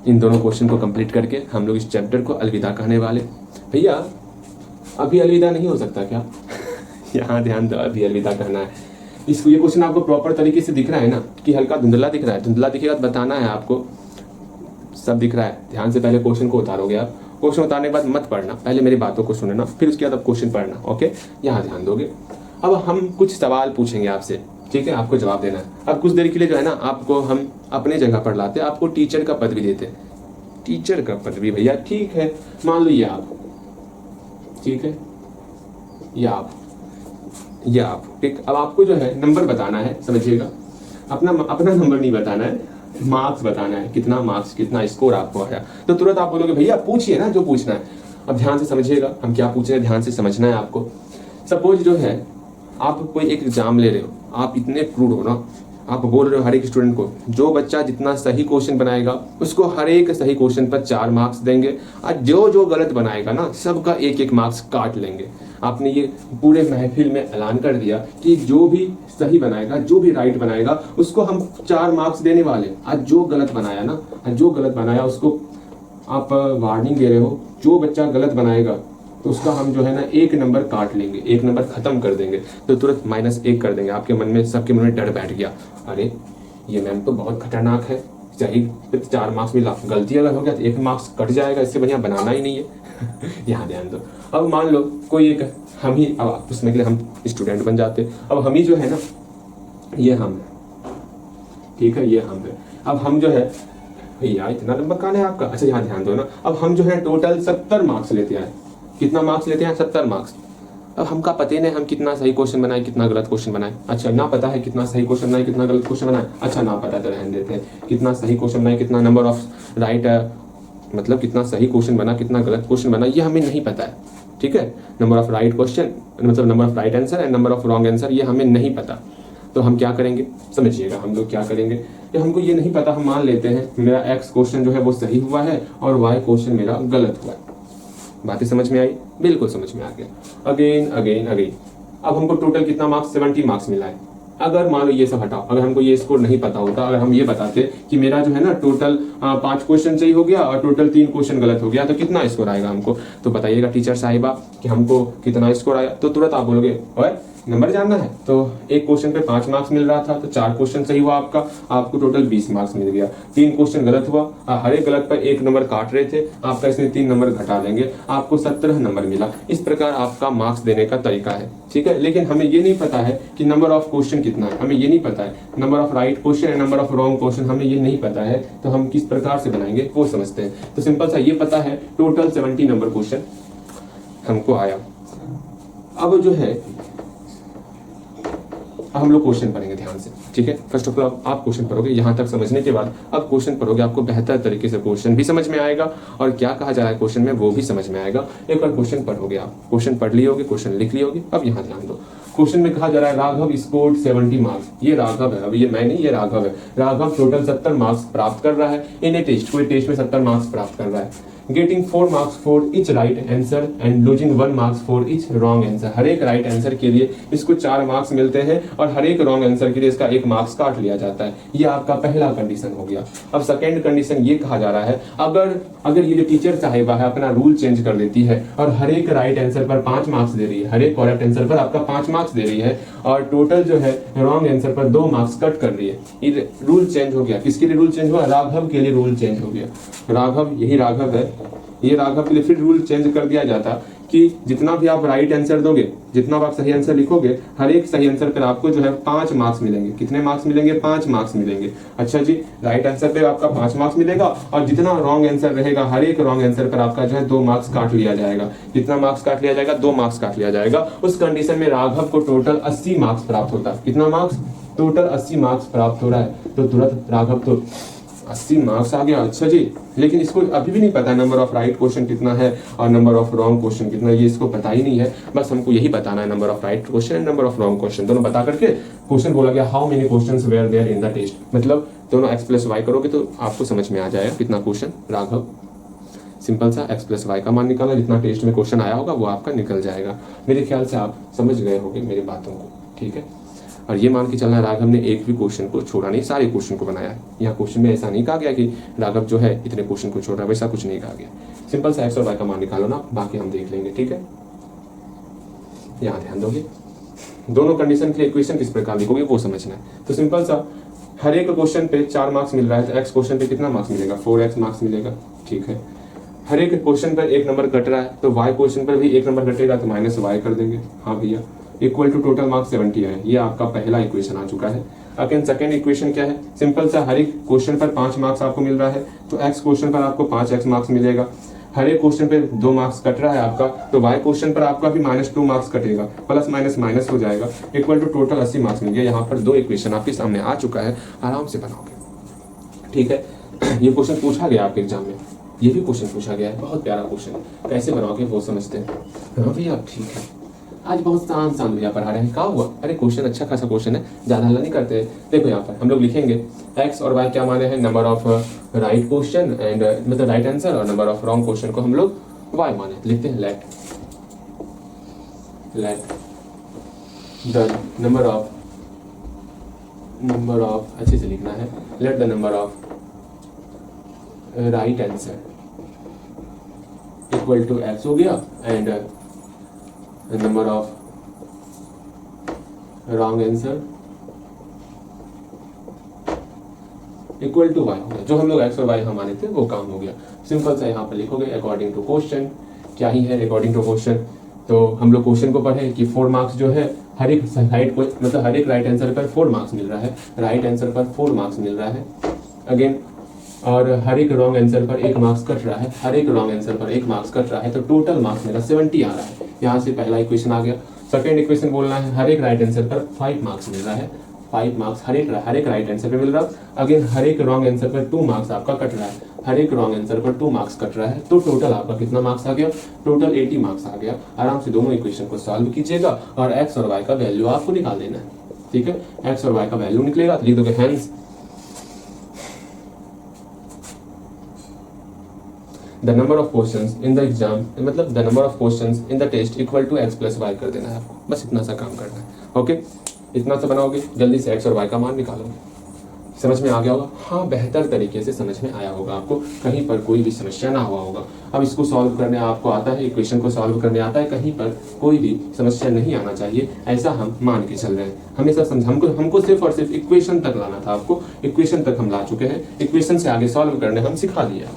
इन दोनों क्वेश्चन को कंप्लीट करके हम लोग इस चैप्टर को अलविदा कहने वाले। भैया अभी अलविदा नहीं हो सकता क्या? यहाँ ध्यान दो, अभी अलविदा कहना है। इसको ये क्वेश्चन आपको प्रॉपर तरीके से दिख रहा है ना कि हल्का धुंधला दिख रहा है? धुंधला दिखेगा तो बताना है आपको, सब दिख रहा है। ध्यान से पहले क्वेश्चन को उतारोगे आप। क्वेश्चन उतारने के बाद मत पढ़ना, पहले मेरी बातों को सुनना, फिर उसके बाद अब क्वेश्चन पढ़ना। ओके, यहाँ ध्यान दोगे। अब हम कुछ सवाल पूछेंगे आपसे, ठीक है? आपको जवाब देना है। अब कुछ देर के लिए जो है ना आपको हम अपने जगह पर लाते, आपको टीचर का पद भी देते। टीचर का पद भी भैया ठीक है, मान लो ये आप, ठीक है, या आप, ठीक। अब आपको जो है नंबर बताना है, समझिएगा, अपना नंबर नहीं बताना है, मार्क्स बताना है, कितना मार्क्स, कितना स्कोर आपको आया। तो तुरंत आप बोलोगे भैया पूछिए ना जो पूछना है। अब ध्यान से समझिएगा हम क्या पूछ रहे हैं, ध्यान से समझना है आपको। सपोज जो है आप कोई एक एग्जाम ले रहे हो, आप इतने क्रूड हो ना, आप बोल रहे हो हर एक स्टूडेंट को जो बच्चा जितना सही क्वेश्चन बनाएगा उसको हर एक सही क्वेश्चन पर 4 मार्क्स देंगे, और जो गलत बनाएगा ना सबका 1-1 मार्क्स काट लेंगे। आपने ये पूरे महफिल में ऐलान कर दिया कि जो भी सही बनाएगा, जो भी राइट बनाएगा उसको हम 4 मार्क्स देने वाले। आज जो गलत बनाया ना, जो गलत बनाया उसको आप वार्निंग दे रहे हो, जो बच्चा गलत बनाएगा तो उसका हम जो है ना 1 नंबर काट लेंगे, 1 नंबर खत्म कर देंगे। तो तुरंत -1 कर देंगे। आपके मन में, सबके मन में डर बैठ गया, अरे ये मैम तो बहुत खतरनाक है, सही 4 मार्क्स मिला, गलती अगर हो गया तो 1 मार्क्स कट जाएगा, इससे बढ़िया बनाना ही नहीं है। यहाँ ध्यान दो। अब मान लो कोई एक हम ही, अब उसमें के लिए हम स्टूडेंट बन जाते। अब हम ही जो है ना, ये हम, ठीक है, ये हम है। अब हम जो है भैया इतना नंबर कहाँ है आपका? अच्छा यहाँ ध्यान दो ना। अब हम जो है टोटल 70 मार्क्स लेते हैं। कितना मार्क्स लेते हैं? 70 मार्क्स। अब हमका पता नहीं हम कितना सही क्वेश्चन बनाए, कितना गलत क्वेश्चन बनाए। अच्छा ना पता है कितना सही क्वेश्चन बनाए, कितना गलत क्वेश्चन बनाए। अच्छा ना पता तो रहने देते हैं। कितना सही क्वेश्चन बनाए, कितना नंबर ऑफ राइट है, मतलब कितना सही क्वेश्चन बना, कितना गलत क्वेश्चन बना, ये हमें नहीं पता है, ठीक है? नंबर ऑफ राइट क्वेश्चन मतलब number of right answer and number of wrong answer, ये हमें नहीं पता। तो हम क्या करेंगे, समझिएगा, हम लोग क्या करेंगे कि हमको ये नहीं पता, हम मान लेते हैं मेरा एक्स क्वेश्चन जो है वो सही हुआ है और वाई क्वेश्चन मेरा गलत हुआ है। बातें समझ में आई? बिल्कुल समझ में आ गया। अगेन अब हमको टोटल कितना मार्क्स, 70 मार्क्स मिला है। अगर मान लो ये सब हटाओ, अगर हमको ये स्कोर नहीं पता होता, अगर हम ये बताते कि मेरा जो है ना टोटल 5 क्वेश्चन सही हो गया और टोटल 3 क्वेश्चन गलत हो गया, तो कितना स्कोर आएगा हमको? तो बताइएगा टीचर साहिबा कि हमको कितना स्कोर आया। तो तुरंत आप बोलोगे ओए नंबर जानना है? तो एक क्वेश्चन पे 5 मार्क्स मिल रहा था, तो 4 क्वेश्चन सही हुआ आपका, आपको टोटल 20 मार्क्स मिल गया। 3 क्वेश्चन गलत हुआ, हर एक गलत पर 1 नंबर काट रहे थे, आपका इसमें 3 नंबर घटा देंगे, आपको 17 नंबर मिला। इस प्रकार आपका मार्क्स देने का तरीका है, ठीक है? लेकिन हमें ये नहीं पता है कि नंबर ऑफ क्वेश्चन कितना है, हमें ये नहीं पता है number of right question and number of wrong question, हमें ये नहीं पता है। तो हम किस प्रकार से बनाएंगे वो समझते हैं। तो सिंपल सा ये पता है, टोटल 70 नंबर क्वेश्चन हमको आया। अब जो है हम लोग क्वेश्चन पढ़ेंगे ध्यान से, ठीक है? फर्स्ट ऑफ ऑल आप क्वेश्चन पढ़ोगे, यहाँ तक समझने के बाद अब क्वेश्चन पढ़ोगे, आपको बेहतर तरीके से क्वेश्चन भी समझ में आएगा और क्या कहा जा रहा है क्वेश्चन में वो भी समझ में आएगा। एक बार क्वेश्चन पढ़ोगे, आप क्वेश्चन पढ़ लिए होगे, क्वेश्चन लिख लिए होगे। अब यहाँ ध्यान दो, क्वेश्चन में कहा जा रहा है राघव स्कोर्ड 70 मार्क्स। ये राघव है, अब ये मैं नहीं, ये राघव है। राघव टोटल 70 मार्क्स प्राप्त कर रहा है इन ए टेस्ट, कोई टेस्ट में 70 मार्क्स प्राप्त कर रहा है। Getting 4 marks for each right answer and losing 1 marks for each wrong answer. हर एक राइट आंसर के लिए इसको 4 मार्क्स मिलते हैं और हर एक रॉन्ग आंसर के लिए इसका 1 मार्क्स काट लिया जाता है। ये आपका पहला कंडीशन हो गया। अब सेकेंड कंडीशन ये कहा जा रहा है, अगर ये जो टीचर साहिबा है अपना रूल चेंज कर देती है और हर एक राइट आंसर पर 5 मार्क्स दे रही है, हर एक करेक्ट आंसर पर आपका 5 मार्क्स दे रही है और टोटल जो है रॉन्ग आंसर पर 2 मार्क्स कट कर रही है, ये रूल चेंज हो गया। किसके लिए रूल चेंज हुआ? राघव के लिए रूल चेंज हो गया। राघव, यही राघव है, ये राघव के लिए फिर रूल चेंज कर दिया जाता कि जितना भी आप राइट आंसर दोगे, जितना भी आप सही आंसर लिखोगे, हर एक सही आंसर पर आपको जो है 5 मार्क्स मिलेंगे। कितने मार्क्स मिलेंगे? 5 मार्क्स मिलेंगे। अच्छा जी, राइट आंसर पे आपका 5 मार्क्स मिलेगा और जितना रॉन्ग आंसर रहेगा हर एक रॉन्ग आंसर पर आपका जो है 2 मार्क्स काट लिया जाएगा। कितना मार्क्स काट लिया जाएगा? 2 मार्क्स काट लिया जाएगा। उस कंडीशन में राघव को टोटल 80 मार्क्स प्राप्त होता है। कितना मार्क्स? टोटल 80 मार्क्स प्राप्त हो रहा है। तो तुरंत राघव तो 80 मार्क्स आ गया। अच्छा जी, लेकिन इसको अभी भी नहीं पता नंबर ऑफ राइट क्वेश्चन कितना है और नंबर ऑफ रॉन्ग क्वेश्चन कितना है, ये इसको पता ही नहीं है। बस हमको यही बताना है number of right question and number of wrong question, दोनों बता करके क्वेश्चन बोला गया how many questions were there in the test. मतलब दोनों x प्लस y करोगे तो आपको समझ में आ जाएगा कितना क्वेश्चन। राघव सिंपल सा x प्लस y का मान निकालना, जितना टेस्ट में क्वेश्चन आया होगा वो आपका निकल जाएगा। मेरे ख्याल से आप समझ गए होंगे मेरी बातों को, ठीक है? और ये मान के चलना राघव ने एक भी क्वेश्चन को छोड़ा नहीं, सारे क्वेश्चन को बनाया है। यहाँ क्वेश्चन में ऐसा नहीं कहा गया कि राघव जो है इतने क्वेश्चन को छोड़ रहा है, वैसा कुछ नहीं कहा गया। सिंपल सा एक्स और वाई का मान निकालो ना, बाकी हम देख लेंगे, ठीक है। यहाँ ध्यान दोगे, दोनों कंडीशन के लिए इक्वेशन किस प्रकार लिखोगे वो समझना है। तो सिंपल सा, हर एक क्वेश्चन पे 4 मार्क्स मिल रहा है, तो एक्स क्वेश्चन पे कितना मार्क्स मिलेगा, 4x मार्क्स मिलेगा, ठीक है। हर एक क्वेश्चन पर 1 नंबर कट रहा है, तो y क्वेश्चन पर भी 1 नंबर कटेगा, तो -y कर देंगे। हाँ भैया, इक्वल टू टोटल मार्क्स 70 है। ये आपका पहला इक्वेशन आ चुका है। अगेन सेकंड इक्वेशन क्या है, सिंपल सा, हर एक क्वेश्चन पर 5 मार्क्स आपको मिल रहा है, तो x क्वेश्चन पर आपको 5x मार्क्स मिलेगा। हर एक क्वेश्चन पे 2 मार्क्स कट रहा है आपका, तो y क्वेश्चन पर आपका भी -2 मार्क्स कटेगा, प्लस माइनस माइनस हो जाएगा, इक्वल टू टोटल 80 मार्क्स मिल गया। यहाँ पर 2 इक्वेशन आपके सामने आ चुका है, आराम से बनाओगे, ठीक है। ये क्वेश्चन पूछा गया आपके एग्जाम में, ये भी क्वेश्चन पूछा गया है, बहुत प्यारा क्वेश्चन, कैसे बनाओगे वो समझते हैं। हाँ भैया ठीक है, आज बहुत शांत शांत भैया पढ़ा रहे हैं, क्या हुआ, अरे क्वेश्चन अच्छा खासा क्वेश्चन है, ज्यादा हल्ला नहीं करते। देखो यहाँ पर हम लोग लिखेंगे एक्स और वाई क्या माने हैं, number of right question and मतलब राइट आंसर, और नंबर ऑफ रॉन्ग क्वेश्चन को हम लोग वाई माने। लिखते हैं लेट द नंबर ऑफ अच्छे से लिखना है, let the number of right answer equal to x हो गया, and number of wrong answer equal to y हो गया। जो हम लोग एक्स और वाई हम माने थे वो काम हो गया। सिंपल सा यहाँ पर लिखोगे अकॉर्डिंग टू क्वेश्चन, क्या ही है अकॉर्डिंग टू क्वेश्चन। तो हम लोग क्वेश्चन को पढ़े कि 4 मार्क्स जो है हर एक राइट को, मतलब हर एक राइट आंसर पर 4 मार्क्स मिल रहा है, राइट आंसर पर 4 मार्क्स मिल रहा है अगेन, और हर एक रॉन्ग आंसर पर 1 मार्क्स कट रहा है, हर एक रॉन्ग आंसर पर 1 मार्क्स कट रहा है, तो टोटल मार्क्स मेरा 70 आ रहा है। यहाँ से पहला इक्वेशन आ गया। सेकंड इक्वेशन बोलना है, हर एक राइट आंसर पर 5 मार्क्स मिल रहा है, 5 मार्क्स हर एक राइट आंसर पर मिल रहा है। अगेन हर एक रॉन्ग आंसर पर 2 मार्क्स आपका कट रहा है, हर एक रॉन्ग आंसर पर 2 मार्क्स कट रहा है, तो टोटल आपका कितना मार्क्स आ गया, टोटल 80 मार्क्स आ गया। आराम से दोनों इक्वेशन को सॉल्व कीजिएगा और एक्स और वाई का वैल्यू आपको निकाल देना है, ठीक है। एक्स और वाई का वैल्यू निकलेगा तो लिख दोगे hence the number of questions in the exam, मतलब the number questions in the test equal to x plus y कर देना है आपको, बस इतना सा काम करना है। ओके, इतना सा बनाओगे, जल्दी से एक्स और वाई का मान निकालोगे। समझ में आ गया होगा? हाँ, बेहतर तरीके से समझ में आया होगा आपको, कहीं पर कोई भी समस्या ना हुआ होगा। अब इसको सॉल्व करने आपको आता है, इक्वेशन को सॉल्व करने आता है, कहीं पर कोई भी समस्या नहीं आना चाहिए, ऐसा हम मान के चल रहे हैं। हमेशा हमको सिर्फ और सिर्फ इक्वेशन तक लाना था, आपको इक्वेशन तक हम ला चुके हैं, इक्वेशन से आगे सॉल्व करने हम सिखा दिया।